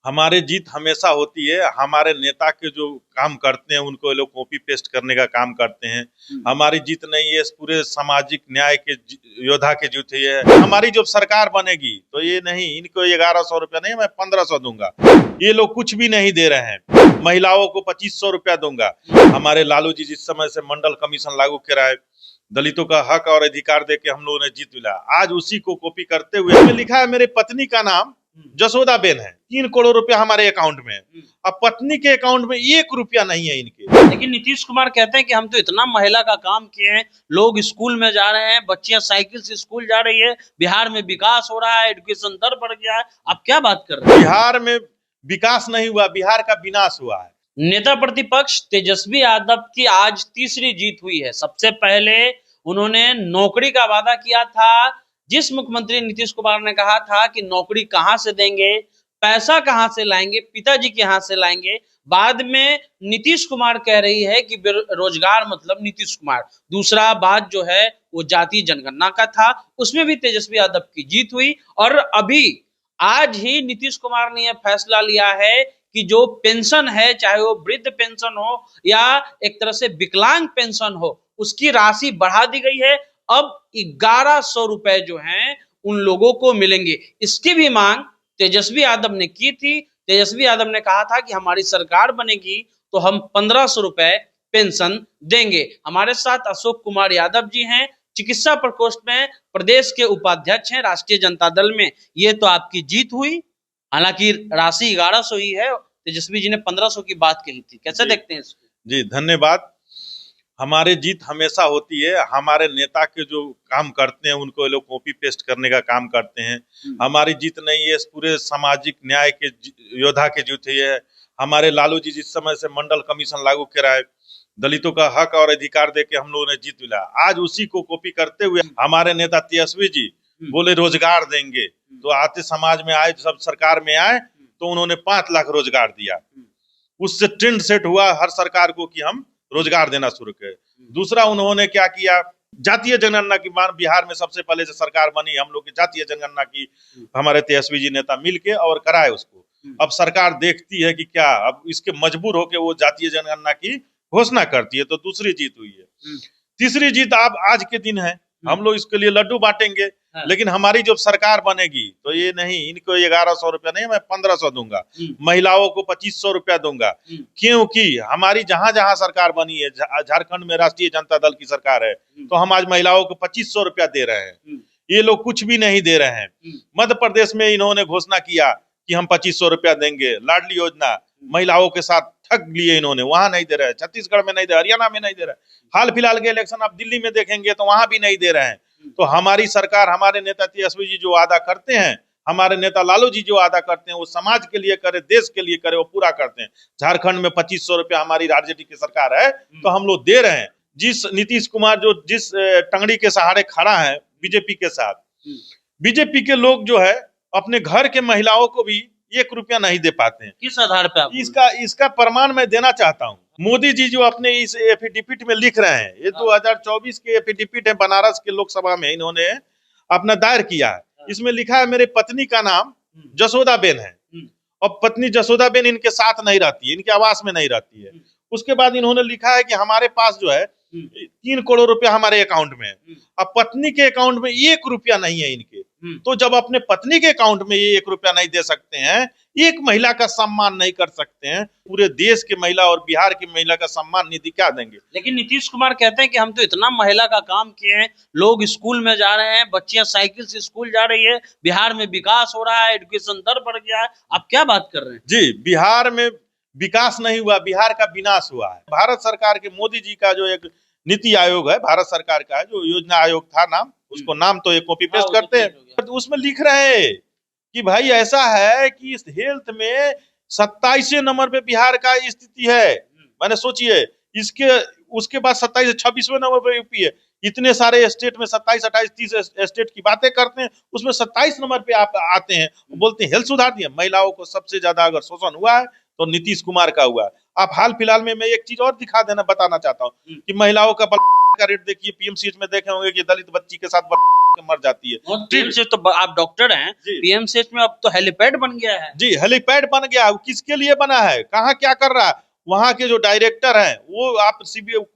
हमारी जीत हमेशा होती है। हमारे नेता के जो काम करते हैं उनको ये लोग कॉपी पेस्ट करने का काम करते हैं। हमारी जीत नहीं है, पूरे सामाजिक न्याय के योद्धा की जीत है। हमारी जब सरकार बनेगी तो ये नहीं, इनको 1100 रुपया नहीं, मैं 1500 दूंगा। ये लोग कुछ भी नहीं दे रहे हैं। महिलाओं को 2500 रुपया दूंगा। हमारे लालू जी जिस समय से मंडल कमीशन लागू कराए, दलितों का हक और अधिकार देके हम लोगों ने जीत मिला, आज उसी को कॉपी करते हुए इसमें लिखा है मेरे पत्नी का नाम जसोदा बेन है, 3 करोड़ रुपया हमारे अकाउंट में। अब पत्नी के अकाउंट में 1 रुपया नहीं है इनके। लेकिन नीतीश कुमार कहते हैं कि हम तो इतना महिला का काम किए हैं, लोग स्कूल में जा रहे हैं, बच्चियां साइकिल से स्कूल जा रही है, बिहार में विकास हो रहा है, एजुकेशन दर बढ़ गया है। आप क्या बात कर रहे हैं? बिहार में विकास नहीं हुआ, बिहार का विनाश हुआ है। नेता प्रतिपक्ष तेजस्वी यादव की आज तीसरी जीत हुई है। सबसे पहले उन्होंने नौकरी का वादा किया था। जिस मुख्यमंत्री नीतीश कुमार ने कहा था कि नौकरी कहां से देंगे, पैसा कहां से लाएंगे, पिताजी के हाथ से लाएंगे। बाद में नीतीश कुमार कह रही है कि बेरोजगार मतलब नीतीश कुमार। दूसरा बात जो है वो जातीय जनगणना का था, उसमें भी तेजस्वी यादव की जीत हुई। और अभी आज ही नीतीश कुमार ने यह फैसला लिया है कि जो पेंशन है, चाहे वो वृद्ध पेंशन हो या एक तरह से विकलांग पेंशन हो, उसकी राशि बढ़ा दी गई है। अब 1100 रुपए जो हैं उन लोगों को मिलेंगे। इसकी भी मांग तेजस्वी यादव ने की थी। तेजस्वी यादव ने कहा था कि हमारी सरकार बनेगी तो हम 1500 रुपए पेंशन देंगे। हमारे साथ अशोक कुमार यादव जी हैं, चिकित्सा प्रकोष्ठ में प्रदेश के उपाध्यक्ष हैं राष्ट्रीय जनता दल में। ये तो आपकी जीत हुई, हालांकि राशि 1100 ही है, तेजस्वी जी ने 1500 की बात कही थी। कैसे देखते हैं इसको? जी धन्यवाद। हमारी जीत हमेशा होती है। हमारे नेता के जो काम करते हैं उनको ये लोग कॉपी पेस्ट करने का काम करते हैं। हमारी जीत नहीं है, पूरे सामाजिक न्याय के योद्धा की जीत है। हमारे लालू जी जिस समय से मंडल कमीशन लागू कराए, दलितों का हक और अधिकार देके हम लोगों ने जीत मिला, आज उसी को कॉपी करते हुए हमारे नेता तेजस्वी जी बोले रोजगार देंगे। तो आते समाज में आए, सब सरकार में आए तो उन्होंने 5 लाख रोजगार दिया। उससे ट्रेंड सेट हुआ हर सरकार को कि हम रोजगार देना शुरू करें। दूसरा उन्होंने क्या किया, जातीय जनगणना की बात, बिहार में सबसे पहले से सरकार बनी हम लोग की जातीय जनगणना की, हमारे तेजस्वी जी नेता मिलके और कराए उसको। अब सरकार देखती है कि क्या, अब इसके मजबूर होके वो जातीय जनगणना की घोषणा करती है, तो दूसरी जीत हुई है। तीसरी जीत अब आज के दिन है, हम लोग इसके लिए लड्डू बांटेंगे। लेकिन हमारी जब सरकार बनेगी तो ये नहीं, इनको 1100 रुपया नहीं, मैं 1500 दूंगा। महिलाओं को 2500 रुपया दूंगा। क्योंकि हमारी जहां जहां सरकार बनी है, झारखंड में राष्ट्रीय जनता दल की सरकार है, तो हम आज महिलाओं को 2500 रुपया दे रहे हैं। ये लोग कुछ भी नहीं दे रहे हैं। मध्य प्रदेश में इन्होंने घोषणा किया कि हम 2500 रुपया देंगे, लाडली योजना महिलाओं के साथ ठग लिए इन्होंने, वहां नहीं दे रहे। छत्तीसगढ़ में नहीं दे, हरियाणा में नहीं दे रहे। हाल फिलहाल के इलेक्शन आप दिल्ली में देखेंगे तो वहां भी नहीं दे रहे हैं। तो हमारी सरकार, हमारे नेता तेजस्वी जी जो वादा करते हैं, हमारे नेता लालू जी जो वादा करते हैं, वो समाज के लिए करे, देश के लिए करे, वो पूरा करते हैं। झारखंड में 2500 रुपया हमारी आरजेडी की सरकार है तो हम लोग दे रहे हैं। जिस नीतीश कुमार जो जिस टंगड़ी के सहारे खड़ा है बीजेपी के साथ, बीजेपी के लोग जो है अपने घर के महिलाओं को भी 1 रुपया नहीं दे पाते हैं। किस आधार पे? इसका प्रमाण मैं देना चाहता हूँ। मोदी जी जो अपने इस एफिडेविट में लिख रहे हैं, ये 2024 के एफिडेविट है, बनारस के लोकसभा में इन्होंने अपना दायर किया है। इसमें लिखा है मेरे पत्नी का नाम जसोदा बेन है, और पत्नी जसोदा बेन इनके साथ नहीं रहती है, इनके आवास में नहीं रहती है। उसके बाद इन्होंने लिखा है कि हमारे पास जो है 3 करोड़ रुपया हमारे अकाउंट में है। अब पत्नी के अकाउंट में 1 रुपया नहीं है इनके। तो जब अपने पत्नी के अकाउंट में ये 1 रुपया नहीं दे सकते हैं, एक महिला का सम्मान नहीं कर सकते हैं, पूरे देश की महिला और बिहार की महिला का सम्मान निधि क्या देंगे? लेकिन नीतीश कुमार कहते हैं कि हम तो इतना महिला का काम किए हैं, लोग स्कूल में जा रहे हैं, बच्चियां साइकिल से स्कूल जा रही है, बिहार में विकास हो रहा है, एजुकेशन दर बढ़ गया है। आप क्या बात कर रहे हैं? जी, बिहार में विकास नहीं हुआ, बिहार का विनाश हुआ है। भारत सरकार के मोदी जी का जो एक नीति आयोग है, भारत सरकार का जो योजना आयोग था नाम, उसको नाम तो एक कॉपी पेस्ट करते हैं, तो उसमें लिख रहे हैं कि भाई ऐसा है कि इस हेल्थ में 27वें नंबर पे बिहार का स्थिति है। मैंने सोचिए, इसके उसके बाद 27 26वें नंबर पे यूपी है। इतने सारे स्टेट में 27 28 30 स्टेट की बातें करते हैं, उसमें 27 नंबर पे आप आते हैं, बोलते हैं हेल्थ सुधार दिया। महिलाओं को सबसे ज्यादा अगर शोषण हुआ है तो नीतीश कुमार का हुआ है। आप हाल फिलहाल में मैं एक चीज और बताना चाहता हूँ कि महिलाओं का का रेट देखिए, पीएमसीएच में देखे होंगे कि दलित बच्ची के साथ मर जाती है। पीएमसीएच तो आप डॉक्टर हैं, पीएमसीएच में अब तो हेलीपैड बन गया है। जी, हेलीपैड बन गया। किसके लिए बना है, कहाँ क्या कर रहा है? वहाँ के जो डायरेक्टर हैं वो आप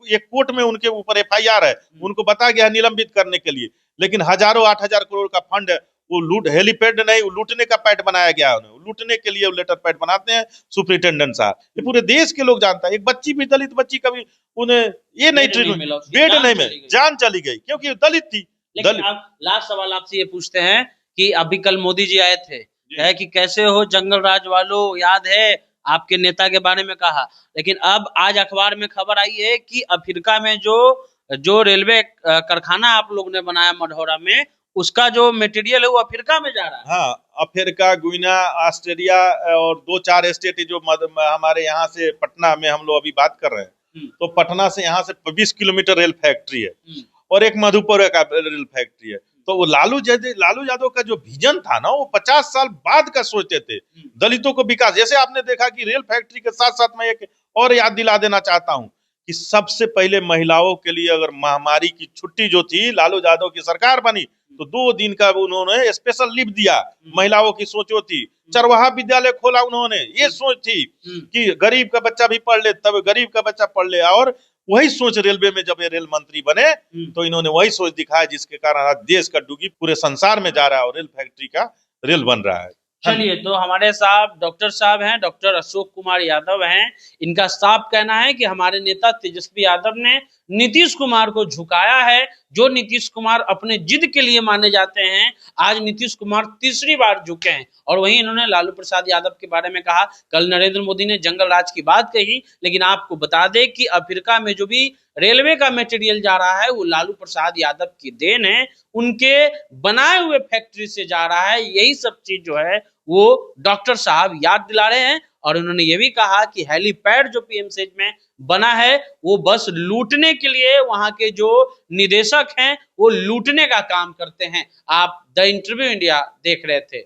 एक कोर्ट में उनके ऊपर एफआईआर है, उनको बता गया निलंबित करने के लिए, लेकिन हजारों 8,000 करोड़ का फंड है, वो हेलीपैड नहीं, वो लूटने का पैड बनाया गया है। उन्हें लूटने के लिए वो लेटर पैड बनाते हैं सुपरिटेंडेंट साहब। ये पूरे देश के लोग जानता है। एक बच्ची भी, दलित बच्ची का भी उन्हें ये नहीं ट्रीटमेंट, बेड नहीं मिला, जान चली गई क्योंकि दलित थी। लेकिन आप लास्ट सवाल आपसे ये पूछते हैं कि अभी कल मोदी जी आए थे, है कि कैसे हो जंगल राज वालों, याद है आपके नेता के बारे में कहा, लेकिन अब आज अखबार में खबर आई है कि अफ्रीका में जो रेलवे कारखाना आप लोग ने बनाया मढ़ौरा में, उसका जो मटेरियल है वो अफ्रीका में जा रहा है। हाँ, अफ्रीका, गुइना, ऑस्ट्रेलिया और 2-4 स्टेट जो हमारे यहाँ से पटना में हम लोग अभी बात कर रहे हैं, तो पटना से यहाँ से 20 किलोमीटर रेल फैक्ट्री है और एक मधुपुर का रेल फैक्ट्री है। तो वो लालू यादव का जो विजन था ना, वो 50 साल बाद का सोचते थे, दलितों को विकास। जैसे आपने देखा कि रेल फैक्ट्री के साथ साथ मैं एक और याद दिला देना चाहता हूँ कि सबसे पहले महिलाओं के लिए अगर महामारी की छुट्टी जो थी, लालू यादव की सरकार बनी तो 2 दिन का उन्होंने स्पेशल लीव दिया। महिलाओं की सोचो थी। चरवाहा विद्यालय खोला उन्होंने, ये सोच थी कि गरीब का बच्चा भी पढ़ ले, तब गरीब का बच्चा पढ़ ले। और वही सोच रेलवे में जब ये रेल मंत्री बने तो इन्होंने वही सोच दिखाया, जिसके कारण आज देश का डुगी पूरे संसार में जा रहा है और रेल फैक्ट्री का रेल बन रहा है। चलिए, तो हमारे साहब डॉक्टर साहब हैं, डॉक्टर अशोक कुमार यादव हैं। इनका साफ कहना है कि हमारे नेता तेजस्वी यादव ने नीतीश कुमार को झुकाया है। जो नीतीश कुमार अपने जिद के लिए माने जाते हैं, आज नीतीश कुमार तीसरी बार झुके हैं। और वहीं इन्होंने लालू प्रसाद यादव के बारे में कहा। कल नरेंद्र मोदी ने जंगल राज की बात कही, लेकिन आपको बता दें कि अफ्रीका में जो भी रेलवे का मटेरियल जा रहा है वो लालू प्रसाद यादव की देन है, उनके बनाए हुए फैक्ट्री से जा रहा है। यही सब चीज जो है वो डॉक्टर साहब याद दिला रहे हैं। और उन्होंने ये भी कहा कि हेलीपैड जो पीएमसीएच में बना है वो बस लूटने के लिए, वहां के जो निदेशक हैं वो लूटने का काम करते हैं। आप द इंटरव्यू इंडिया देख रहे थे।